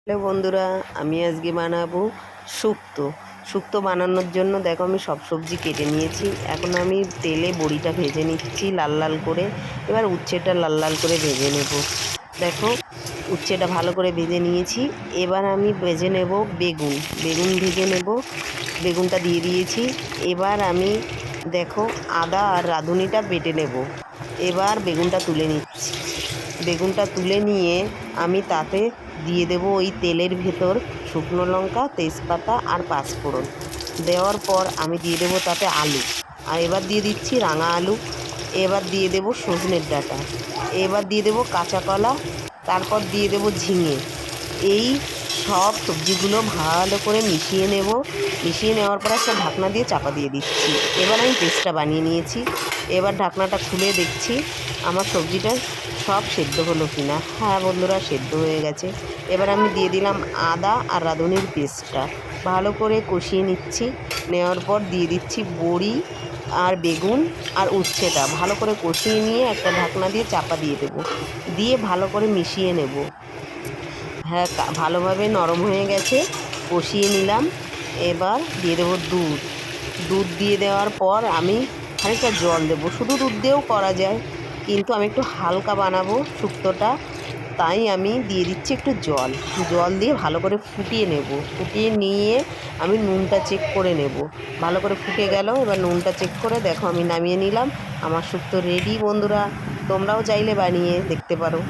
Hello বন্ধুরা, আমি আজকে বানাবো শুক্তো। শুক্তো বানানোর জন্য দেখো আমি সব সবজি কেটে নিয়েছি। এখন আমি তেলে বড়িটা ভেজে নিচ্ছি লাল লাল করে। এবার উচ্ছেটা লাল লাল করে ভেজে নেব। দেখো উচ্ছেটা ভালো করে ভেজে নিয়েছি। এবার আমি ভেজে নেব বেগুন। বেগুন ভেজে নেব, বেগুনটা দিয়ে দিয়েছি। এবার আমি দেখো আদা আর রাঁধুনিটা বেটে নেব। এবার বেগুনটা তুলে নিচ্ছি। বেগুনটা তুলে নিয়ে আমি তাতে দিয়ে দেব ওই তেলের ভেতর শুকনো লঙ্কা, তেজপাতা আর পাঁচফোড়ন। দেওয়ার পর আমি দিয়ে দেব তাতে আলু। আর এবার দিয়ে দিচ্ছি রাঙা আলু। এবার দিয়ে দেব সজনের ডাঁটা। এবার দিয়ে দেব কাঁচা কলা। তারপর দিয়ে দেব ঝিঙে। এই সব সবজিগুলো ভালো করে মিশিয়ে নেব। মিশিয়ে নেওয়ার পর একটা ঢাকনা দিয়ে চাপা দিয়ে দিচ্ছি। এবার আমি পেস্টটা বানিয়ে নিয়েছি। এবার ঢাকনাটা খুলে দেখছি আমার সবজিটা সব সেদ্ধ হলো কি না। হ্যাঁ বন্ধুরা, সেদ্ধ হয়ে গেছে। এবার আমি দিয়ে দিলাম আদা আর রাঁধুনির পেস্টটা। ভালো করে কষিয়ে নিচ্ছি। নেওয়ার পর দিয়ে দিচ্ছি বড়ি আর বেগুন আর উচ্ছেটা। ভালো করে কষিয়ে নিয়ে একটা ঢাকনা দিয়ে চাপা দিয়ে দেবো। দিয়ে ভালো করে মিশিয়ে নেব। হ্যাঁ, ভালোভাবে নরম হয়ে গেছে, কষিয়ে নিলাম। এবার দিয়ে দেবো দুধ। দুধ দিয়ে দেওয়ার পর আমি খানিকটা জল দেবো। শুধু দুধ দিয়েও করা যায়, কিন্তু আমি একটু হালকা বানাবো শুক্তোটা, তাই আমি দিয়ে দিচ্ছি একটু জল। জল দিয়ে ভালো করে ফুটিয়ে নেব। ফুটিয়ে নিয়ে আমি নুনটা চেক করে নেব। ভালো করে ফুটে গেল, এবার নুনটা চেক করে দেখো আমি নামিয়ে নিলাম। আমার শুক্তো রেডি বন্ধুরা, তোমরাও চাইলে বানিয়ে দেখতে পারো।